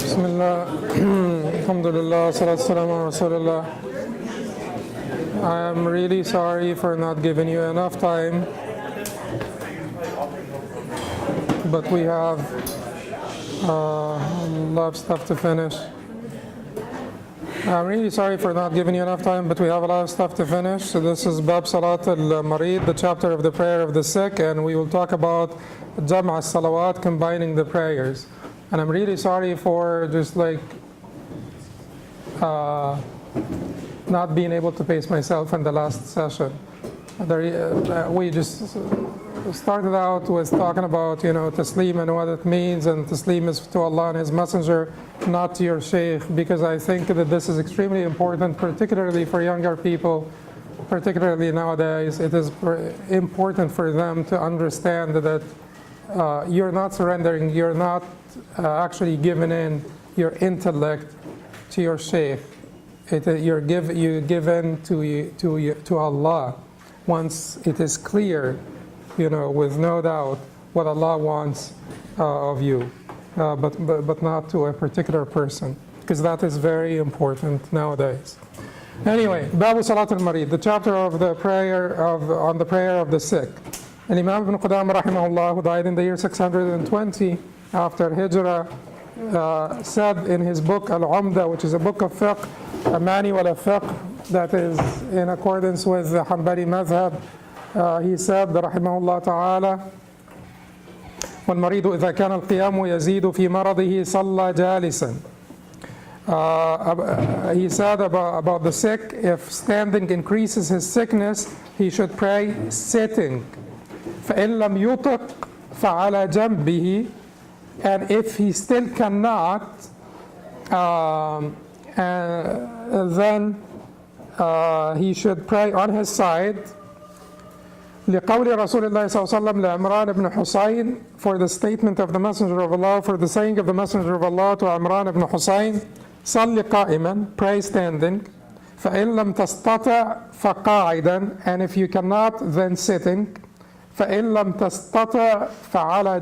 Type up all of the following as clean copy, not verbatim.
Bismillah, alhamdulillah, salatu salam ala rasulullah. I am really sorry for not giving you enough time, but we have a lot of stuff to finish. I'm really sorry for not giving you enough time, but we have a lot of stuff to finish. So this is Bab Salat al-Marid, the chapter of the prayer of the sick, and we will talk about Jam' al-Salawat, combining the prayers. And I'm really sorry for just like not being able to pace myself in the last session. We just started out with talking about, taslim and what it means, and taslim is to Allah and His Messenger, not to your sheikh, because I think that this is extremely important, particularly for younger people, particularly nowadays. It is important for them to understand that you're not surrendering, you're not actually giving in your intellect to your sheikh. You give in to Allah once it is clear, with no doubt what Allah wants of you, but not to a particular person, because that is very important nowadays. Anyway, Babu Salat al-Marid, the chapter of the prayer on the prayer of the sick. And Imam ibn Qudamah rahimahullah, who died in the year 620 after Hijrah, said in his book al-Umdat, which is a book of fiqh, a manual of fiqh that is in accordance with the Hanbali madhab, he said رحمه الله تعالى: والمريض إذا كان القيام يزيد في مرضه صلى جالسا. He said about the sick, if standing increases his sickness, he should pray sitting. فإن لم يطق فعلى جنبه. And if he still cannot, then he should pray on his side. لقول رسول الله صلى الله عليه وسلم لعمران بن حسين, for the statement of the Messenger of Allah, for the saying of the Messenger of Allah to Imran ibn Husayn, صل قائما, pray standing. فإن لم تستطع فقاعدا, and if you cannot, then sitting. فإن لم تستطع فعلى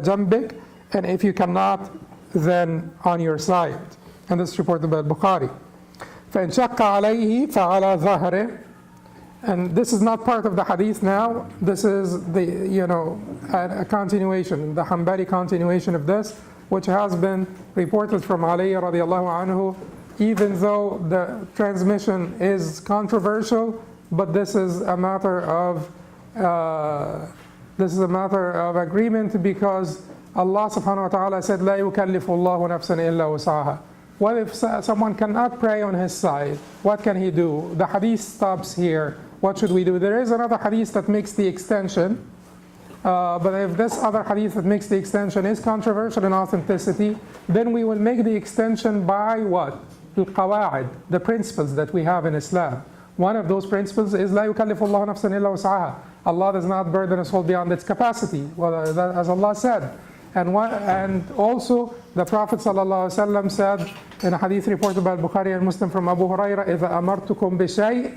جنبك, and if you cannot, then on your side. And this is reported by Bukhari. فإن شق عليه فعلى ظهره. And this is not part of the hadith now. This is the a continuation, the Hanbali continuation of this, which has been reported from Ali radiallahu anhu, even though the transmission is controversial. But this is a matter of agreement, because Allah subhanahu wa ta'ala said, لا يكلف الله نفسا إلا وسعها. What if someone cannot pray on his side? What can he do? The hadith stops here. What should we do? There is another hadith that makes the extension, but if this other hadith that makes the extension is controversial in authenticity, then we will make the extension by what? Al-Qawa'id, the principles that we have in Islam. One of those principles is لا يكلف الله نفسا إلا وسعها. Allah does not burden a soul beyond its capacity, as Allah said. And also the Prophet ﷺ said in a hadith reported by Bukhari and Muslim from Abu Hurairah, إذا أمرتكم بشيء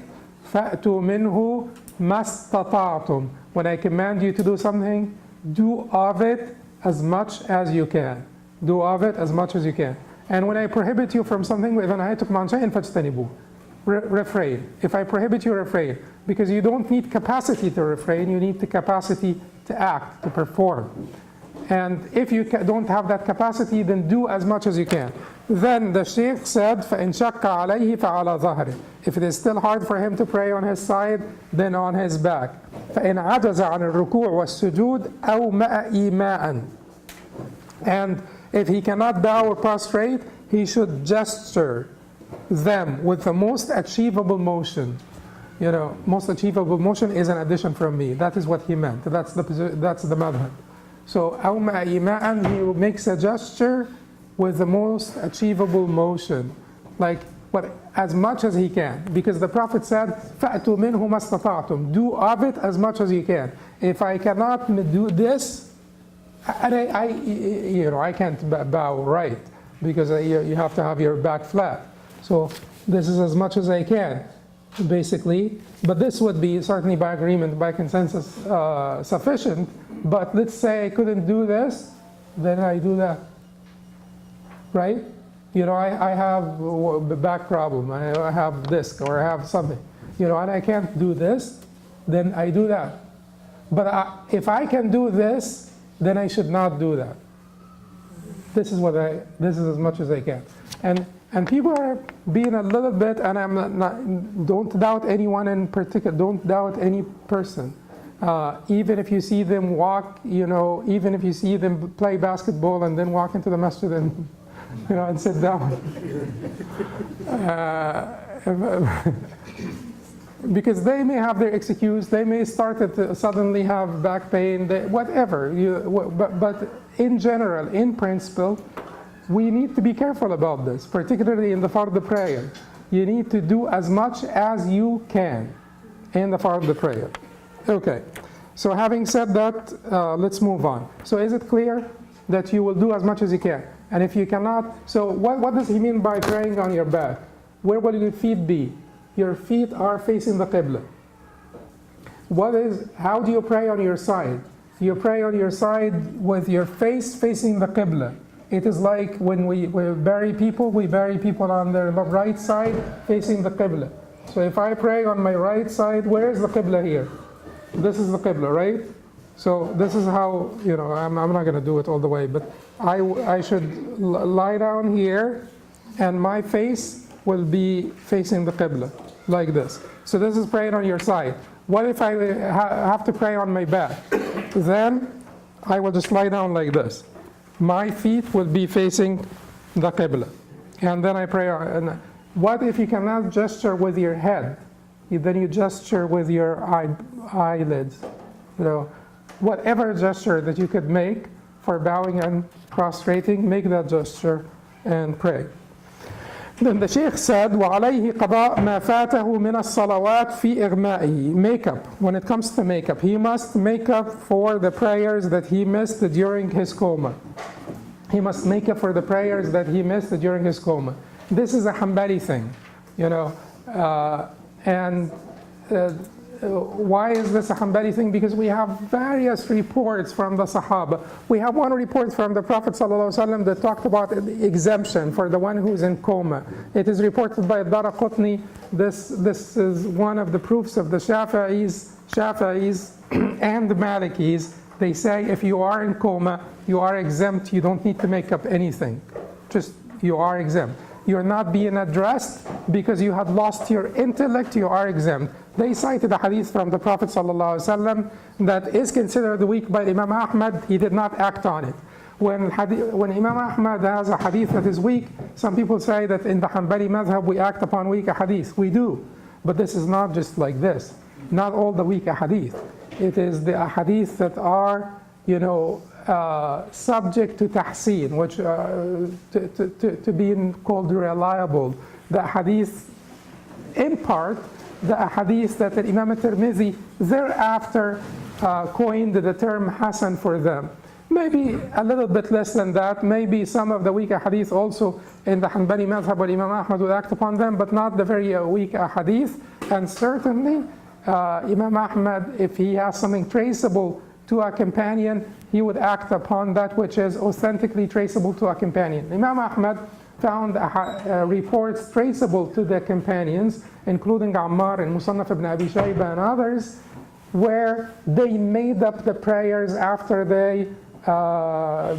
فأتوا منه ما استطعتم. When I command you to do something, do of it as much as you can. Do of it as much as you can. And when I prohibit you from something, إذا نهيتكم عن شيء فاجتنبوه. Refrain. If I prohibit you, refrain. Because you don't need capacity to refrain, you need the capacity to act, to perform. And if you don't have that capacity, then do as much as you can. Then the Shaykh said, فَإِنْ شَقَّ عَلَيْهِ فَعَلَى ظَهْرِهِ. If it is still hard for him to pray on his side, then on his back. فَإِنْ عَجَزَ عَنِ الرُّكُوعِ وَالسُّجُودِ أَوْ مَأَ إِيمَاءً. And if he cannot bow or prostrate, he should gesture them with the most achievable motion. Most achievable motion is an addition from me. That is what he meant. That's the madhab. So أَوْ مَأَ إِيمَاءً, he makes a gesture with the most achievable motion, like as much as he can, because the Prophet said, فَأْتُوا مِنْهُ مَا اسْتَطَعْتُمْ. Do of it as much as you can. If I cannot do this, and I can't bow right, because you have to have your back flat. So this is as much as I can, basically. But this would be certainly by agreement, by consensus, sufficient. But let's say I couldn't do this, then I do that. right? You know, I have a back problem, I have this, or I have something, you know, and I can't do this, then I do that. But if I can do this, then I should not do that. This is this is as much as I can. And people are being a little bit, and I'm not, don't doubt anyone in particular, don't doubt any person. Even if you see them walk, you know, even if you see them play basketball and then walk into the masjid and, you know, and sit down. Because they may have their excuse, they may start to suddenly have back pain, whatever. But in general, in principle, we need to be careful about this, particularly in the fard prayer. You need to do as much as you can in the fard prayer. Okay, so having said that, let's move on. So is it clear that you will do as much as you can? And if you cannot, so what does he mean by praying on your back? Where will your feet be? Your feet are facing the Qibla. How do you pray on your side? You pray on your side with your face facing the Qibla. It is like when we bury people on their right side facing the Qibla. So if I pray on my right side, where is the Qibla here? This is the Qibla, right? So this is how, you know, I'm not going to do it all the way, but I should lie down here, and my face will be facing the Qibla, like this. So this is praying on your side. What if I have to pray on my back? Then I will just lie down like this. My feet will be facing the Qibla. And then I pray. And what if you cannot gesture with your head? Then you gesture with your eyelids. You know, whatever gesture that you could make for bowing and prostrating, make that gesture and pray. Then the Sheikh said, وَعَلَيْهِ قَضَاء مَا فَاتَهُ مِنَ الصَّلَوَاتِ فِي إِغْمَائِهِ. Makeup. When it comes to makeup, he must make up for the prayers that he missed during his coma. He must make up for the prayers that he missed during his coma. This is a Hanbali thing, you know. Why is this a Hanbali thing? Because we have various reports from the Sahaba. We have one report from the Prophet ﷺ that talked about the exemption for the one who's in coma. It is reported by Daraqutni. This is one of the proofs of the Shafi'is and the Malikis. They say if you are in coma, you are exempt. You don't need to make up anything. Just, you are exempt. You're not being addressed because you had lost your intellect, you are exempt. They cited a hadith from the Prophet ﷺ that is considered weak by Imam Ahmad. He did not act on it. When Imam Ahmad has a hadith that is weak, some people say that in the Hanbali madhab we act upon weak hadith. We do. But this is not just like this. Not all the weak hadith. It is the hadith that are, you know, subject to tahseen, which to being called reliable. The hadith, in part, the hadith that the Imam al-Tirmidhi thereafter coined the term Hasan for them. Maybe a little bit less than that. Maybe some of the weak hadith also in the Hanbali madhab or Imam Ahmad would act upon them, but not the very weak hadith. And certainly Imam Ahmad, if he has something traceable to a companion, he would act upon that which is authentically traceable to a companion. Imam Ahmad found reports traceable to the companions, including Ammar and Musannaf ibn Abi Shayba and others, where they made up the prayers after they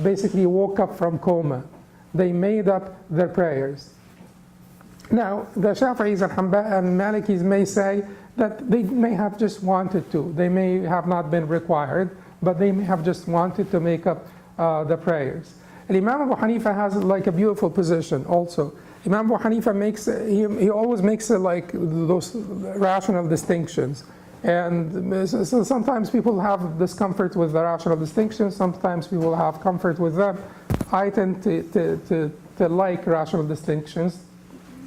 basically woke up from coma. They made up their prayers. Now, the Shafi'is and Malikis may say that they may have just wanted to. They may have not been required, but they may have just wanted to make up the prayers. And Imam Abu Hanifa has like a beautiful position also. Imam Abu Hanifa makes, he always makes like those rational distinctions. And so sometimes people have discomfort with the rational distinctions, sometimes people have comfort with them. I tend to like rational distinctions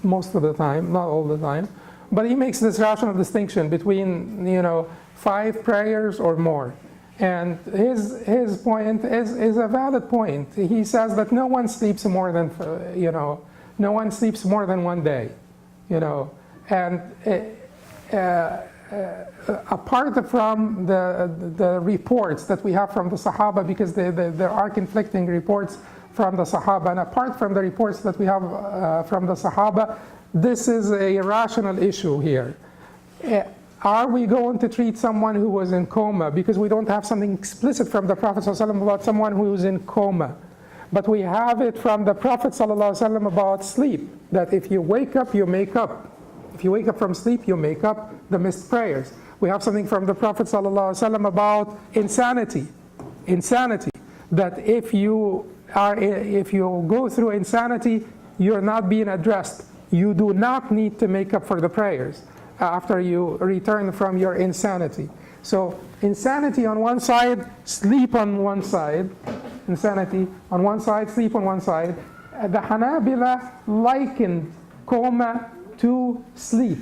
most of the time, not all the time. But he makes this rational distinction between, you know, 5 prayers or more. And his point is a valid point. He says that no one sleeps more than, you know, no one sleeps more than 1 day, you know. And apart from the reports that we have from the Sahaba, because there are conflicting reports from the Sahaba. And apart from the reports that we have from the Sahaba, this is a rational issue here. Are we going to treat someone who was in coma, because we don't have something explicit from the Prophet ﷺ about someone who is in coma, but we have it from the Prophet ﷺ about sleep, that if you wake up, you make up. If you wake up from sleep, you make up the missed prayers. We have something from the Prophet ﷺ about insanity, that if you go through insanity, you're not being addressed. You do not need to make up for the prayers after you return from your insanity. So insanity on one side, sleep on one side. Insanity on one side, sleep on one side. The Hanabila likened coma to sleep.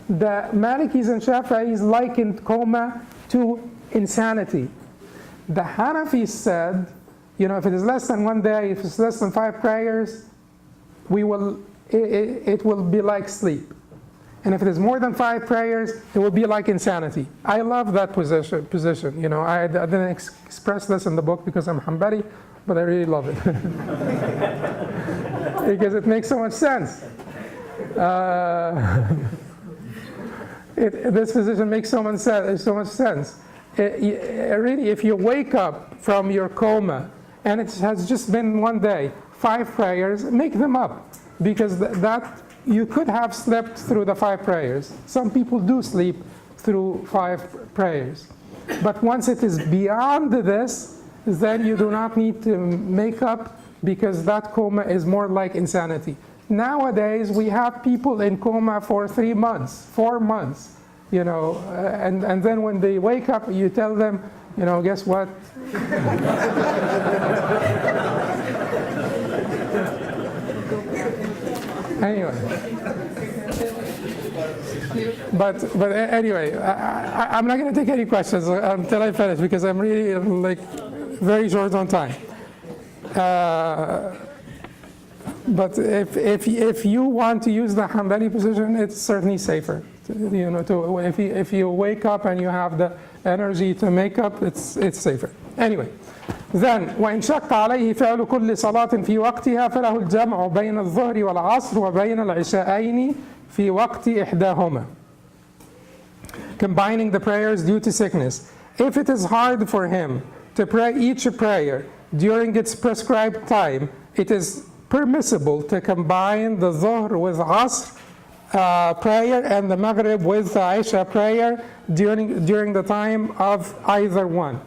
The Malikis and Shafi'is likened coma to insanity. The Hanafis said, if it is less than 1 day, if it's less than 5 prayers, it will be like sleep. And if it is more than 5 prayers, it will be like insanity. I love that position. I didn't express this in the book because I'm Hanbali, but I really love it. Because it makes so much sense. This position makes so much sense. Really, if you wake up from your coma, and it has just been 1 day, 5 prayers, make them up. Because that you could have slept through the 5 prayers. Some people do sleep through 5 prayers. But once it is beyond this, then you do not need to make up, because that coma is more like insanity. Nowadays, we have people in coma for 3 months, 4 months, and then when they wake up, you tell them, guess what? Anyway, but anyway, I'm not going to take any questions until I finish, because I'm really very short on time. But if you want to use the Hanbali position, it's certainly safer. If you wake up and you have the energy to make up, it's safer. Anyway. Then وإن شق عليه فعل كل صلاة في وقتها فله الجمع بين الظهر والعصر وبين العشاءين في وقت إحداهما. Combining the prayers due to sickness. If it is hard for him to pray each prayer during its prescribed time, it is permissible to combine the Dhuhr with Asr prayer and the Maghrib with the Isha prayer during the time of either one.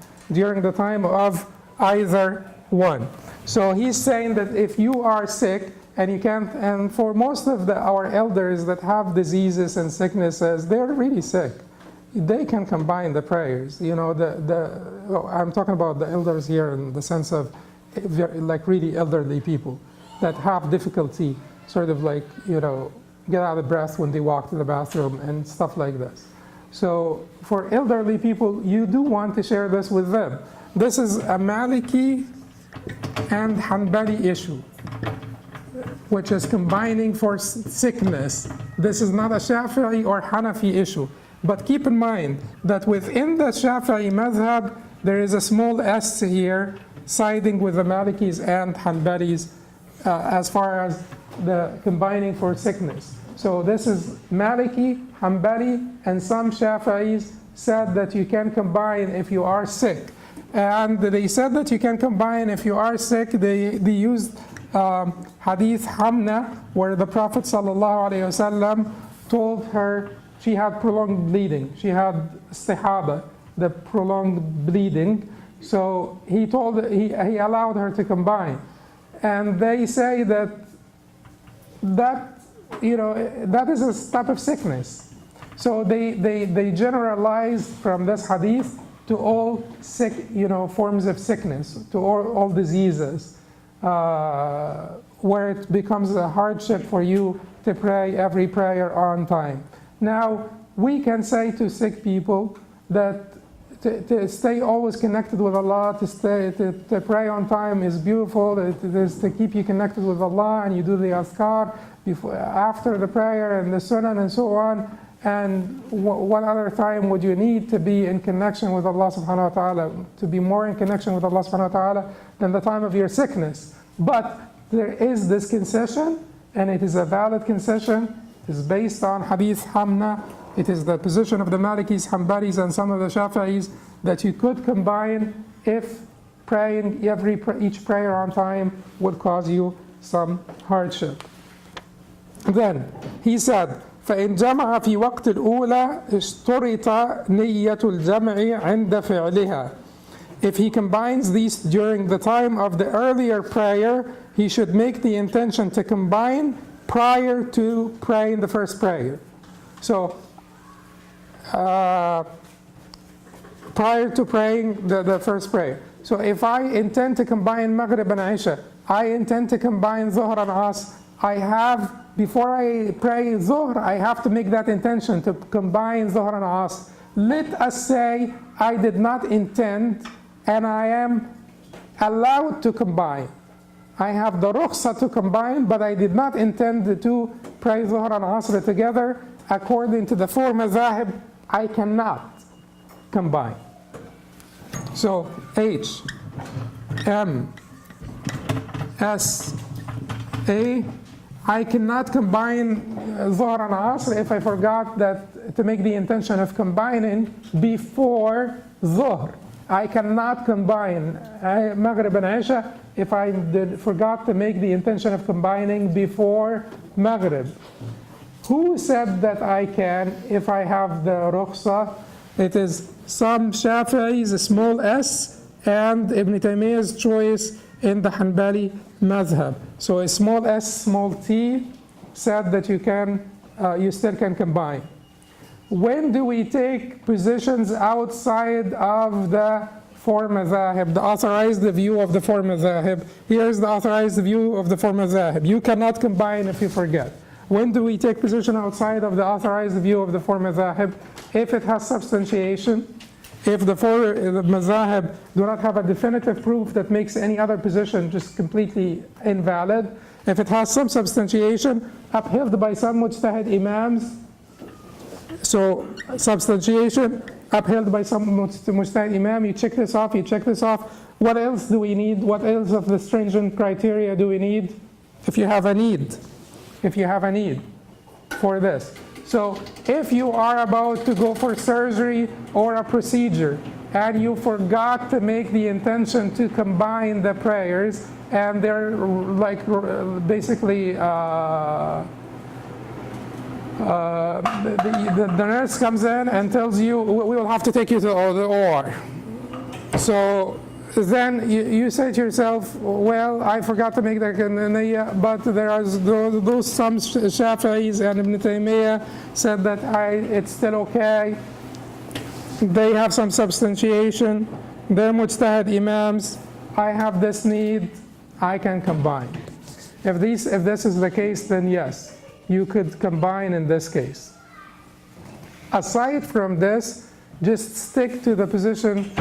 So he's saying that if you are sick and you can't, and for most of our elders that have diseases and sicknesses, they're really sick. They can combine the prayers. I'm talking about the elders here in the sense of really elderly people that have difficulty get out of breath when they walk to the bathroom and stuff like this. So for elderly people, you do want to share this with them. This is a Maliki and Hanbali issue, which is combining for sickness. This is not a Shafi'i or Hanafi issue. But keep in mind that within the Shafi'i madhab, there is a small s here siding with the Malikis and Hanbalis as far as the combining for sickness. So this is Maliki, Hanbali, and some Shafi'is said that you can combine if you are sick. And they said that you can combine if you are sick. They used Hadith Hamna, where the Prophet ﷺ told her she had prolonged bleeding. She had istihaba, the prolonged bleeding. So he allowed her to combine. And they say that is a type of sickness. So they generalized from this hadith to all sick, forms of sickness, to all diseases, where it becomes a hardship for you to pray every prayer on time. Now, we can say to sick people that to stay always connected with Allah, to pray on time is beautiful. It is to keep you connected with Allah, and you do the azkar after the prayer and the sunnah and so on. And what other time would you need to be in connection with Allah subhanahu wa ta'ala, to be more in connection with Allah subhanahu wa ta'ala than the time of your sickness? But there is this concession, and it is a valid concession. It is based on Hadith Hamna. It is the position of the Malikis, Hanbalis, and some of the Shafi'is that you could combine if praying each prayer on time would cause you some hardship. Then he said, فإن جمع في وقت الأولى اشترط نية الجمع عند فعلها. If he combines these during the time of the earlier prayer, he should make the intention to combine prior to praying the first prayer. So, prior to praying the first prayer. So if I intend to combine Maghrib and Isha, I intend to combine Zuhr and Asr, before I pray Zuhr, I have to make that intention to combine Zuhr and Asr. Let us say I did not intend and I am allowed to combine. I have the rukhsa to combine, but I did not intend to pray Zuhr and Asr together. According to the four mazahib, I cannot combine. So H, M, S, A, I cannot combine Zuhr and Asr if I forgot to make the intention of combining before Zuhr. I cannot combine Maghrib and Isha if I forgot to make the intention of combining before Maghrib. Who said that I can if I have the rukhsa? It is some Shafi'is, small s, and Ibn Taymiyyah's choice in the Hanbali madhab. So a small s, small t said that you still can combine. When do we take positions outside of the four mazahib, the authorized view of the four mazahib? Here's the authorized view of the four mazahib. You cannot combine if you forget. When do we take position outside of the authorized view of the four mazahib? If it has substantiation, if the mazahib do not have a definitive proof that makes any other position just completely invalid, if it has some substantiation upheld by some mujtahid imams, so substantiation upheld by some mujtahid imam, you check this off, you check this off. What else do we need? What else of the stringent criteria do we need? If you have a need for this. So if you are about to go for surgery or a procedure and you forgot to make the intention to combine the prayers, and they're like basically the nurse comes in and tells you, we will have to take you to the OR. So then you say to yourself, well, I forgot to make that niyyah, but there are those some Shafi'is and Ibn Taymiyyah said that it's still okay. They have some substantiation. They're mujtahid imams. I have this need. I can combine. If this is the case, then yes, you could combine in this case. Aside from this, just stick to the position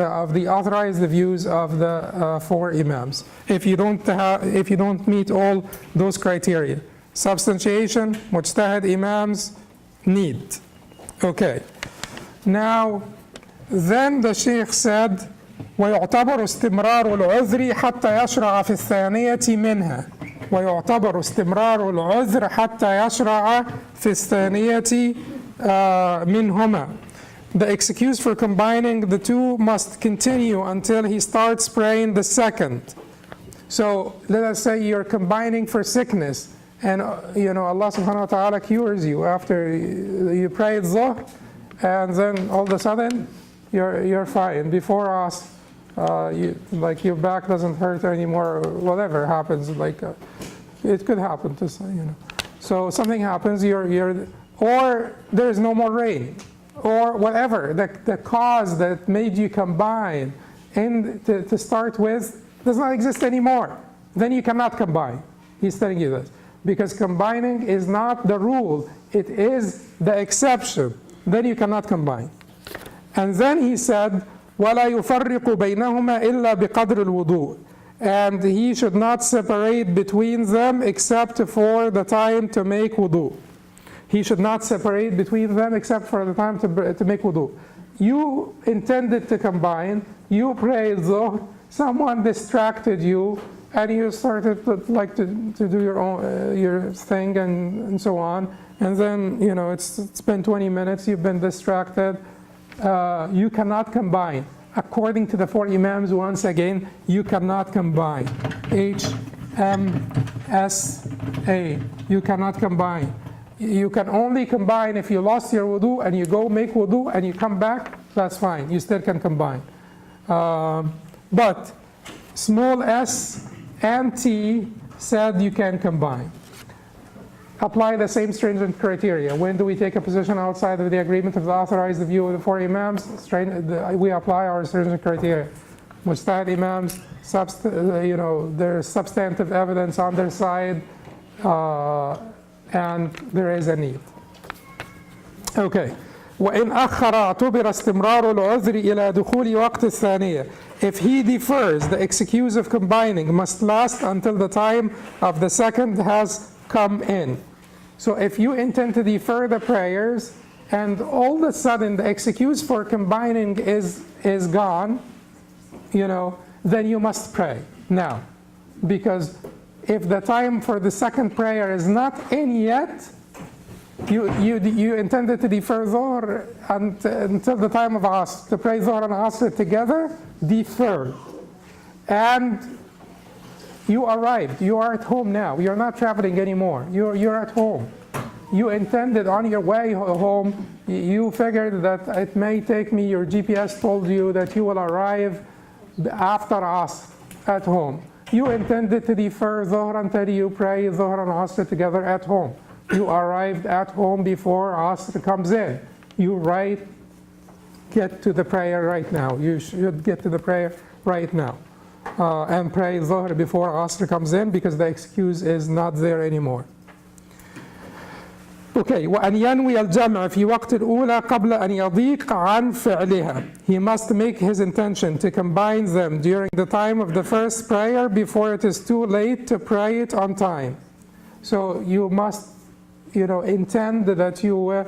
of the authorized views of the four imams. If you don't meet all those criteria, substantiation, mujtahid imams, need. Okay. Now, then the Shaykh said, ويعتبر استمرار العذر حتى يشرع في الثانية منها. ويعتبر استمرار العذر حتى يشرع في الثانية منهما. The excuse for combining the two must continue until he starts praying the second. So let us say you're combining for sickness, and Allah subhanahu wa ta'ala cures you after you prayed Zuhr, and then all of a sudden you're fine. Before us, your back doesn't hurt anymore, or whatever happens. It could happen to some, So something happens, or there's no more rain, or whatever. The cause that made you combine to start with does not exist anymore. Then you cannot combine. He's telling you this. Because combining is not the rule, it is the exception. Then you cannot combine. And then he said, وَلَا يُفَرِّقُ بَيْنَهُمَا إِلَّا بِقَدْرِ الْوُضُوءِ. and he should not separate between them except for the time to make wudu. He should not separate between them except for the time to make wudu. You intended to combine, you prayed Dhuhr, someone distracted you, and you started to do your own your thing and so on, and then it's been 20 minutes, you've been distracted. You cannot combine. According to the four Imams, once again, you cannot combine. HMSA. You cannot combine. You can only combine if you lost your wudu and you go make wudu and you come back, that's fine. You still can combine. But small s and t said you can combine. Apply the same stringent criteria. When do we take a position outside of the agreement of the authorized view of the four Imams? We apply our stringent criteria. Mujtahid Imams, there's substantive evidence on their side, and there is a need. Okay. وإن أخر اعتبر استمرار العذر إلى دخول وقت الثانية. If he defers, the excuse of combining must last until the time of the second has come in. So if you intend to defer the prayers and all of a sudden the excuse for combining is gone, then you must pray now. Because if the time for the second prayer is not in yet, you intended to defer Dhuhr until the time of Asr, to pray Dhuhr and Asr together, defer. And you arrived, you are at home now, you're not traveling anymore, you're at home. You intended on your way home, you figured that it may take me, your GPS told you that you will arrive after Asr at home. You intended to defer Dhuhr until you pray Dhuhr and Asr together at home. You arrived at home before Asr comes in. You get to the prayer right now. You should get to the prayer right now. And pray Dhuhr before Asr comes in because the excuse is not there anymore. Okay, وأن ينوي الجمع في وقت الأولى قبل أن يضيق عن فعلها. He must make his intention to combine them during the time of the first prayer before it is too late to pray it on time. So you must, intend that you.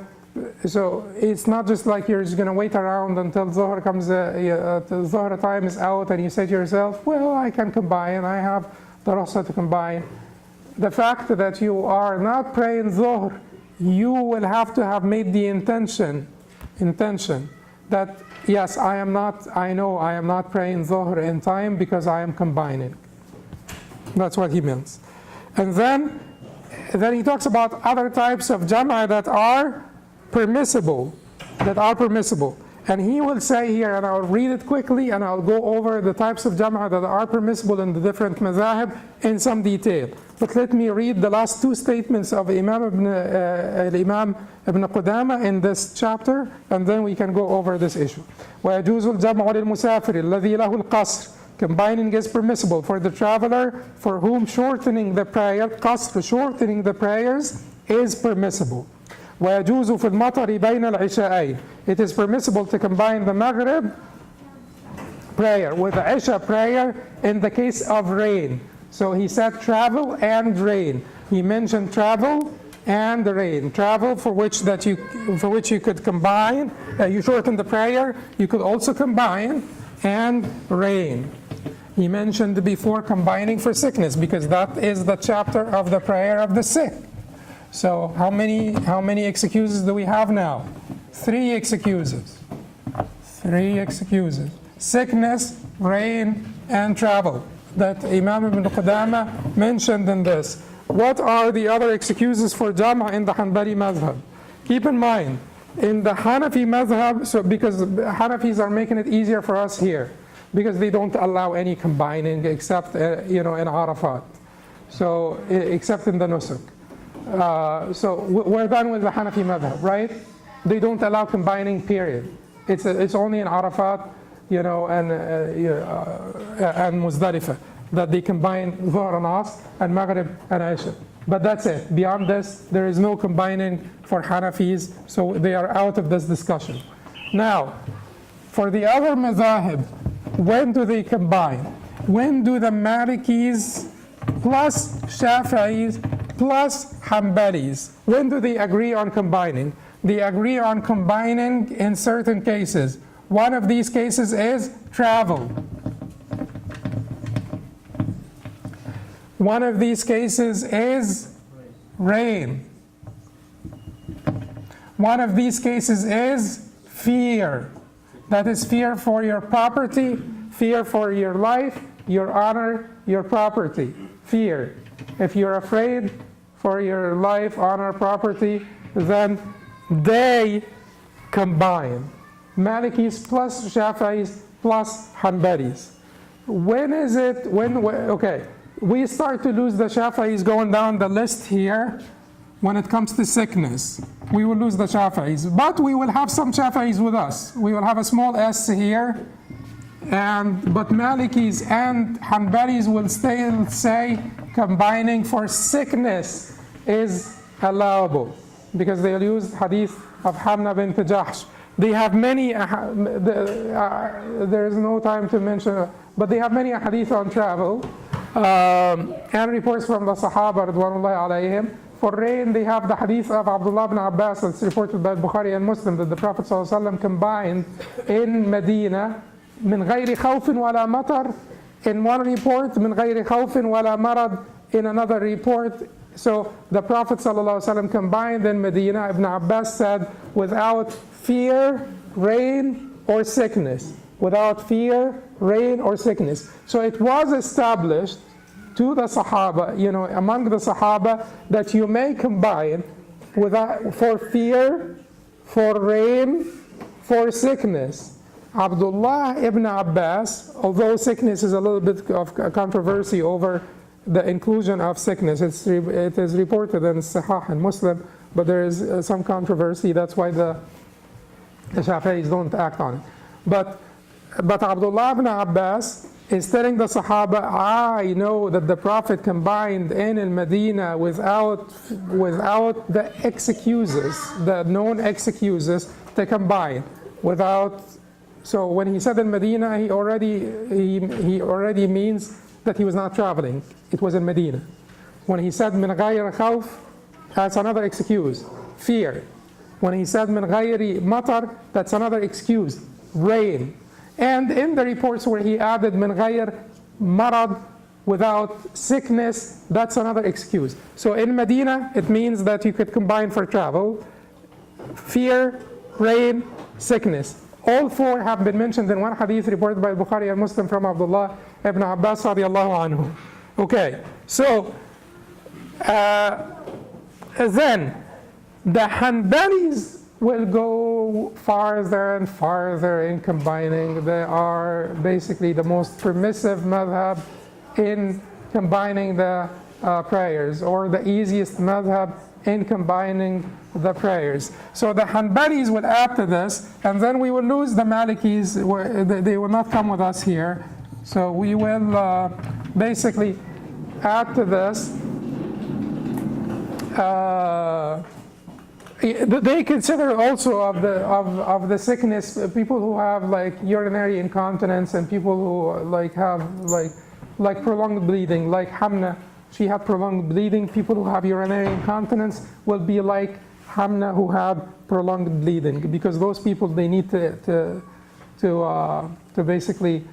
So it's not just like you're just going to wait around until Dhuhr comes, Dhuhr time is out, and you say to yourself, well, I can combine, I have the rukhsah to combine. The fact that you are not praying Dhuhr, you will have to have made the intention that, yes, I know I am not praying Dhuhr in time because I am combining. That's what he means. And then he talks about other types of jam'ah that are permissible. And he will say here, and I'll read it quickly, and I'll go over the types of jam'ah that are permissible in the different madhahib in some detail. But let me read the last two statements of Imam Ibn Qudamah in this chapter, and then we can go over this issue. وَيَجُوزُ الْجَمْعُ لِلْمُسَافِرِ الَّذِي لَهُ الْقَصْرِ. Combining is permissible for the traveler for whom shortening the prayers is permissible. وَيَجُوزُ فِي الْمَطَرِ بَيْنَ الْعِشَاءَيْنِ. It is permissible to combine the Maghrib prayer with the Isha prayer in the case of rain. So he said travel and rain. He mentioned travel and rain. Travel for which you could combine, you shorten the prayer, you could also combine, and rain. He mentioned before combining for sickness because that is the chapter of the prayer of the sick. So how many excuses do we have now? 3 excuses. 3 excuses. Sickness, rain, and travel that Imam Ibn Qudamah mentioned in this. What are the other excuses for Jam'ah in the Hanbali madhab? Keep in mind, in the Hanafi madhab, because Hanafis are making it easier for us here, because they don't allow any combining except in Arafat, so except in the Nusuk. So we're done with the Hanafi madhab, right? They don't allow combining, period. It's only in Arafat, and Muzdalifah that they combine Dhuhr and Asr and Maghrib and Isha. But that's it. Beyond this, there is no combining for Hanafis, so they are out of this discussion. Now, for the other madhahib, when do they combine? when do the Malikis plus Shafi'is plus Hanbalis, when do they agree on combining? They agree on combining in certain cases. One of these cases is travel. One of these cases is rain. One of these cases is fear. That is fear for your property, fear for your life, your honor, your property. Fear. If you're afraid for your life, honor, property, then they combine. Malikis plus Shafi'is plus Hanbalis. When is it, okay, we start to lose the Shafi'is going down the list here when it comes to sickness. We will lose the Shafi'is, but we will have some Shafi'is with us. We will have a small s here, but Malikis and Hanbalis will still say combining for sickness is allowable, because they'll use hadith of Hamna bint Jahsh. They have many, there is no time to mention, but they have many hadith on travel, and reports from the Sahaba Ridwanullahi alayhim. For rain, they have the hadith of Abdullah ibn Abbas that's reported by Bukhari and Muslim, that the Prophet ﷺ combined in Medina min ghayri khawfin wala matar in one report, min ghayri khawfin wala marad in another report. So the Prophet ﷺ combined in Medina, Ibn Abbas said, without fear, rain, or sickness. Without fear, rain, or sickness. So it was established to the Sahaba, among the Sahaba, that you may combine for fear, for rain, for sickness. Abdullah ibn Abbas, although sickness is a little bit of controversy over the inclusion of sickness, it is reported in Sahih and Muslim, but there is some controversy. That's why the Shafi'is don't act on it. But Abdullah ibn Abbas is telling the Sahaba, I know that the Prophet combined in Medina without the excuses, the known excuses to combine. So when he said in Medina, he already means that he was not traveling. It was in Medina. When he said min ghayr khawf, that's another excuse, fear. When he said min ghayri matar, that's another excuse, rain. And in the reports where he added min ghayr marad, without sickness, that's another excuse. So in Medina, it means that you could combine for travel, fear, rain, sickness. All four have been mentioned in one hadith reported by Bukhari and Muslim from Abdullah ibn Abbas radiallahu anhu. Okay, so then the Hanbalis will go farther and farther in combining. They are basically the most permissive madhab in combining the prayers, or the easiest madhab in combining the prayers. So the Hanbalis will add to this, and then we will lose the Malikis. They will not come with us here. So we will basically add to this. They consider also of the sickness people who have like urinary incontinence, and people who have prolonged bleeding, like Hamna. She had prolonged bleeding. People who have urinary incontinence will be like Hamna, who had prolonged bleeding, because those people, they need to basically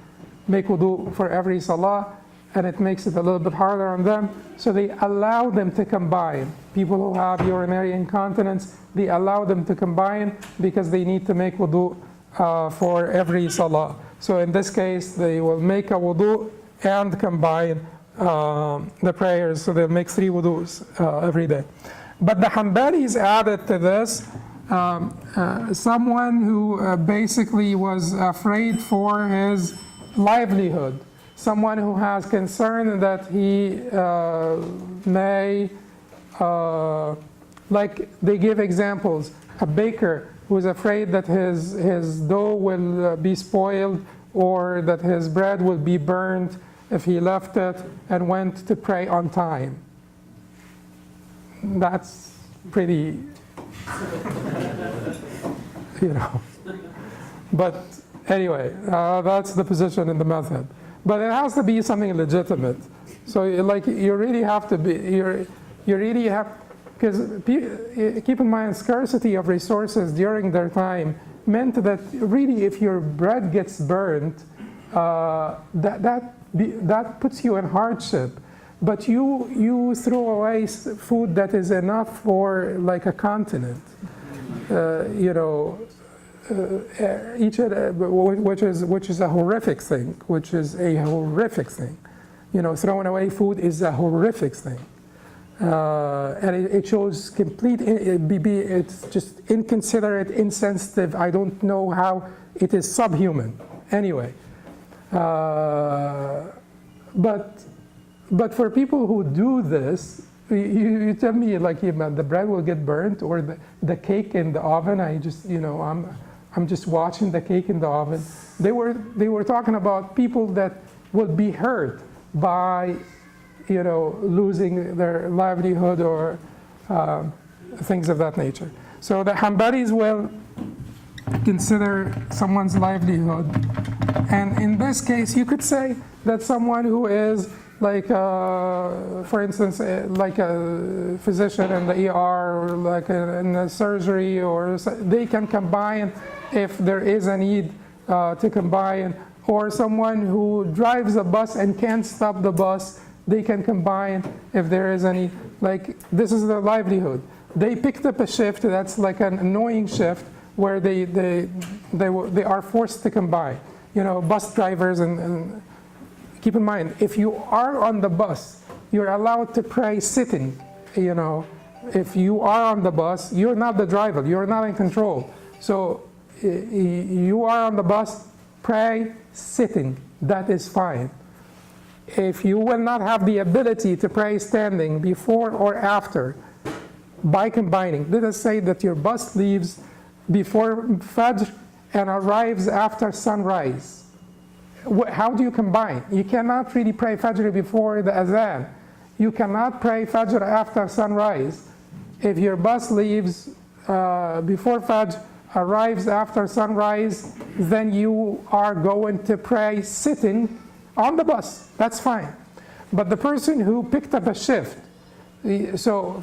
make wudu for every salah, and it makes it a little bit harder on them. So they allow them to combine. People who have urinary incontinence, they allow them to combine because they need to make wudu for every salah. So in this case, they will make a wudu and combine the prayers. So they'll make 3 wudus every day. But the Hanbalis added to this someone who basically was afraid for his livelihood. Someone who has concern that he may, like they give examples, a baker who is afraid that his dough will be spoiled, or that his bread will be burned if he left it and went to pray on time. That's pretty, But anyway, that's the position in the madhab. but it has to be something legitimate. So like you really have to be, you really have, because keep in mind scarcity of resources during their time meant that really if your bread gets burnt, that puts you in hardship. But you throw away food that is enough for like a continent, which is a horrific thing. Throwing away food is a horrific thing, and it shows complete. It's just inconsiderate, insensitive. I don't know how it is subhuman. Anyway, but for people who do this, you tell me like the bread will get burnt or the cake in the oven. I'm just watching the cake in the oven. They were talking about people that will be hurt by losing their livelihood or things of that nature. So the Hanbalis will consider someone's livelihood, and in this case you could say that someone who is like for instance like a physician in the ER or like in a surgery, or they can combine if there is a need to combine, or someone who drives a bus and can't stop the bus, they can combine if there is any, like this is their livelihood. They picked up a shift that's like an annoying shift where they are forced to combine. Bus drivers and keep in mind, if you are on the bus, you're allowed to pray sitting. If you are on the bus, you're not the driver, you're not in control. So you are on the bus, pray sitting, that is fine. If you will not have the ability to pray standing before or after, by combining, let us say that your bus leaves before Fajr and arrives after sunrise. How do you combine? You cannot really pray Fajr before the Adhan. You cannot pray Fajr after sunrise. If your bus leaves before Fajr, arrives after sunrise, then you are going to pray sitting on the bus. That's fine. But the person who picked up a shift, so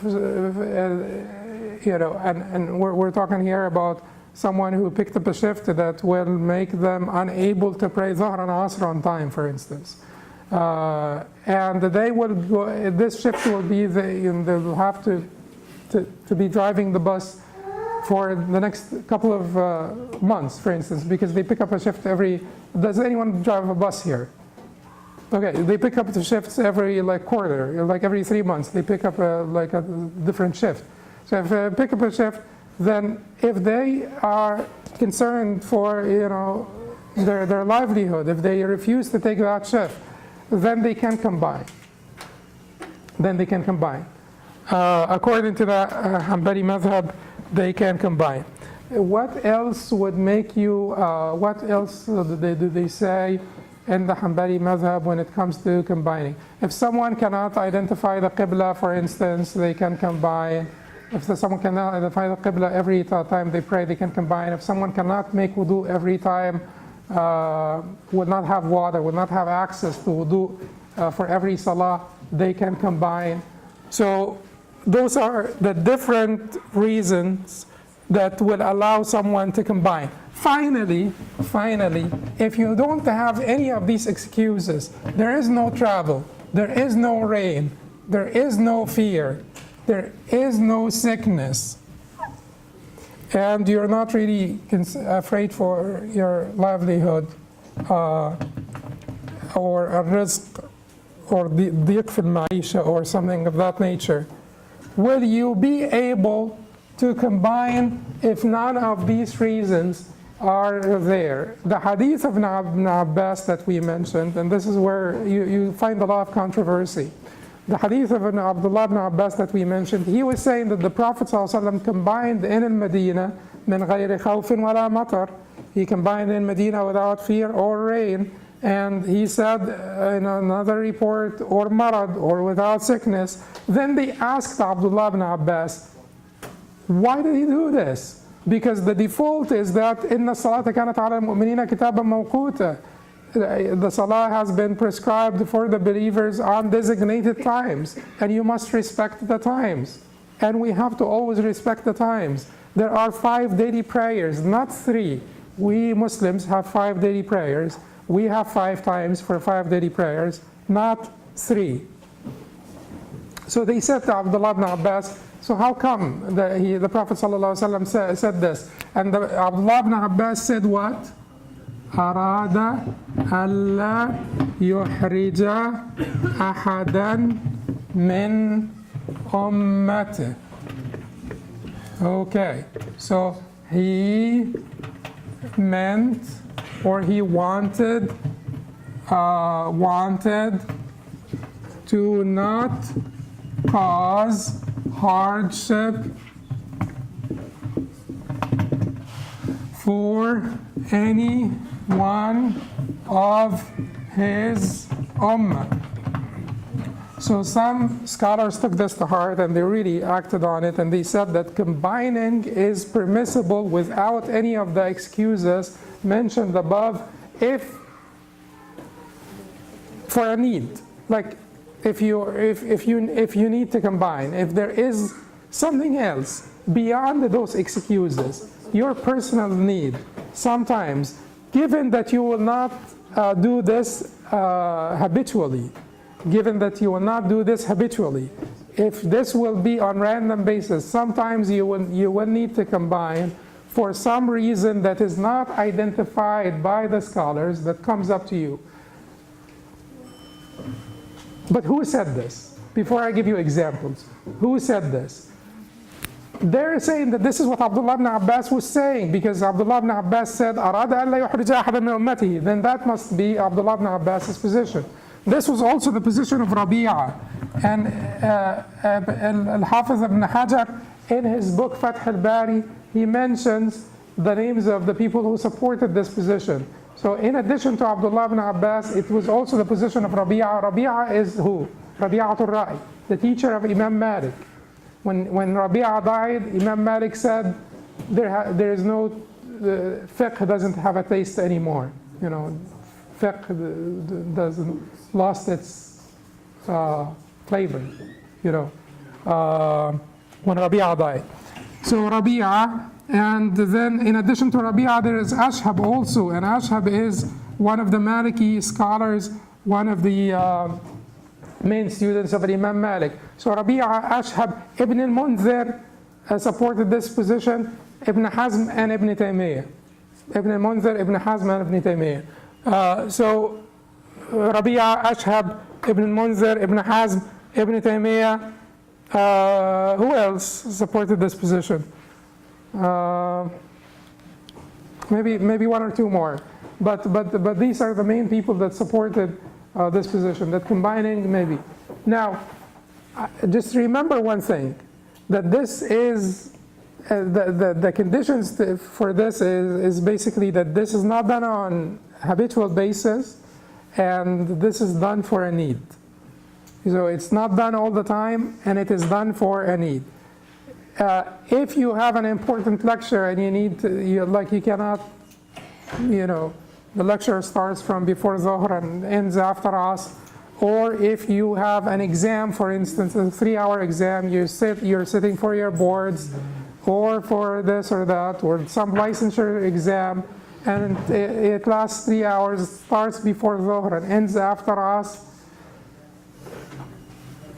and we're talking here about someone who picked up a shift that will make them unable to pray Dhuhr and Asr on time, for instance. And they will go, this shift will be, they'll have to be driving the bus for the next couple of months, for instance, because they pick up a shift does anyone drive a bus here? Okay, they pick up the shifts every quarter, like every 3 months, they pick up a different shift. So if they pick up a shift, then if they are concerned for their livelihood, if they refuse to take that shift, then they can combine. According to the Hanbali madhab, they can combine. What else would make you, what else do they say in the Hanbali madhab when it comes to combining? If someone cannot identify the Qibla, for instance, they can combine. If someone cannot identify the Qibla every time they pray, they can combine. If someone cannot make wudu every time, will not have water, will not have access to wudu for every salah, they can combine. So those are the different reasons that will allow someone to combine. Finally, if you don't have any of these excuses, there is no travel, there is no rain, there is no fear, there is no sickness, and you're not really afraid for your livelihood or a rizq or dhiq fil ma'isha or something of that nature, will you be able to combine if none of these reasons are there? The hadith of Ibn Abbas that we mentioned, and this is where you find a lot of controversy. The hadith of Abdullah ibn Abbas that we mentioned, he was saying that the Prophet ﷺ combined in al-Madinah min ghayri khawfin wala matar. He combined in Medina without fear or rain. And he said in another report, or marad, or without sickness. Then they asked Abdullah ibn Abbas, why did he do this? Because the default is that inna salata kanat ala al-mu'minina kitaban mawquta. the salah has been prescribed for the believers on designated times, and you must respect the times. And we have to always respect the times. There are 5 daily prayers, not 3. We Muslims have 5 daily prayers. We have 5 times for 5 daily prayers, not 3. So they said to Abdullah ibn Abbas, so how come the Prophet ﷺ said this? And Abdullah ibn Abbas said what? أراد ألا يحرج أحدا من أمته. Okay, so he meant, or he wanted to not cause hardship for any one of his ummah. So some scholars took this to heart and they really acted on it, and they said that combining is permissible without any of the excuses mentioned above, if for a need. Like if you need to combine, if there is something else beyond those excuses, your personal need, sometimes, given that you will not do this habitually, if this will be on random basis, sometimes you will need to combine for some reason that is not identified by the scholars, that comes up to you. But who said this? Before I give you examples, who said this? They're saying that this is what Abdullah ibn Abbas was saying, because Abdullah ibn Abbas said, أَرَادَ أَلَّا يُحْرِجَ أَحَدًا مِنْ أُمَّتِهِ. Then that must be Abdullah ibn Abbas's position. This was also the position of Rabi'a. And al-Hafiz ibn Hajar, in his book Fath al-Bari, he mentions the names of the people who supported this position. So in addition to Abdullah ibn Abbas, it was also the position of Rabi'a. Rabi'a is who? Rabi'atul Ra'i, the teacher of Imam Malik. When Rabi'a died, Imam Malik said, there is no, fiqh doesn't have a taste anymore. You know, fiqh doesn't, lost its flavor, you know, when Rabi'a died. So Rabi'a, and then in addition to Rabi'a, there is Ashhab also, and Ashhab is one of the Maliki scholars, one of the main students of Imam Malik. So Rabi'a, Ashhab, Ibn al-Munzir supported this position, Ibn Hazm and Ibn Taymiyyah. Ibn al-Munzir, Ibn Hazm and Ibn Taymiyyah. So Rabi'a, Ashhab, Ibn al-Munzir, Ibn Hazm, Ibn Taymiyyah. Who else supported this position? Maybe 1 or 2 more. But these are the main people that supported this position, that combining maybe. Now, just remember one thing, that this is, the conditions for this is basically that this is not done on habitual basis, and this is done for a need. So it's not done all the time, and it is done for a need. If you have an important lecture and you need to, you cannot, you know, the lecture starts from before Dhuhr and ends after Asr, or if you have an exam, for instance, a 3-hour exam, you're sitting for your boards, or for this or that, or some licensure exam, and it lasts 3 hours, starts before Dhuhr and ends after Asr.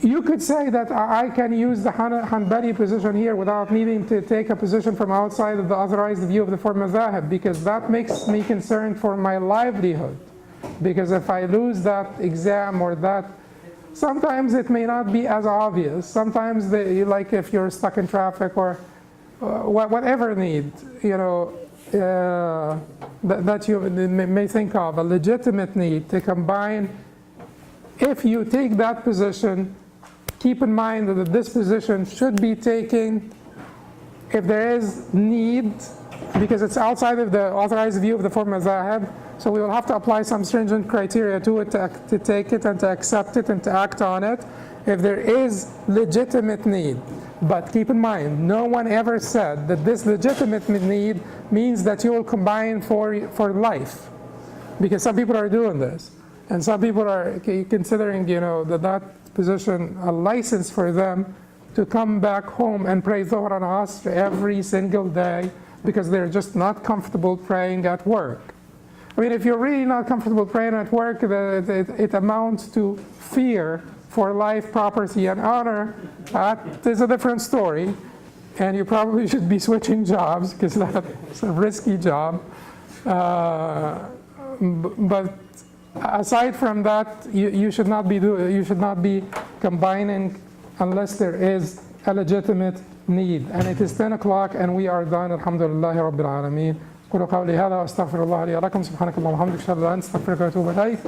You could say that I can use the Hanbali position here without needing to take a position from outside of the authorized view of the 4 madhahib, because that makes me concerned for my livelihood. Because if I lose that exam or that, sometimes it may not be as obvious. Sometimes, like if you're stuck in traffic or whatever need, you know, that you may think of, a legitimate need to combine. If you take that position, keep in mind that this position should be taken if there is need, because it's outside of the authorized view of the 4 mazahib. So we will have to apply some stringent criteria to it to take it and to accept it and to act on it if there is legitimate need. But keep in mind, no one ever said that this legitimate need means that you will combine for life. because some people are doing this. And some people are considering, that position a license for them to come back home and pray Dhuhr and Asr every single day because they're just not comfortable praying at work. I mean, if you're really not comfortable praying at work, it amounts to fear for life, property, and honor. That is a different story. And you probably should be switching jobs because that's a risky job. But aside from that, you should not be combining unless there is a legitimate need. And it is 10 o'clock and we are done. Alhamdulillahi Rabbil Alameen. قولوا قولي هذا واستغفر الله لي ولكم سبحانك اللهم وبحمدك اشهد ان لا اله الا انت استغفرك واتوب اليك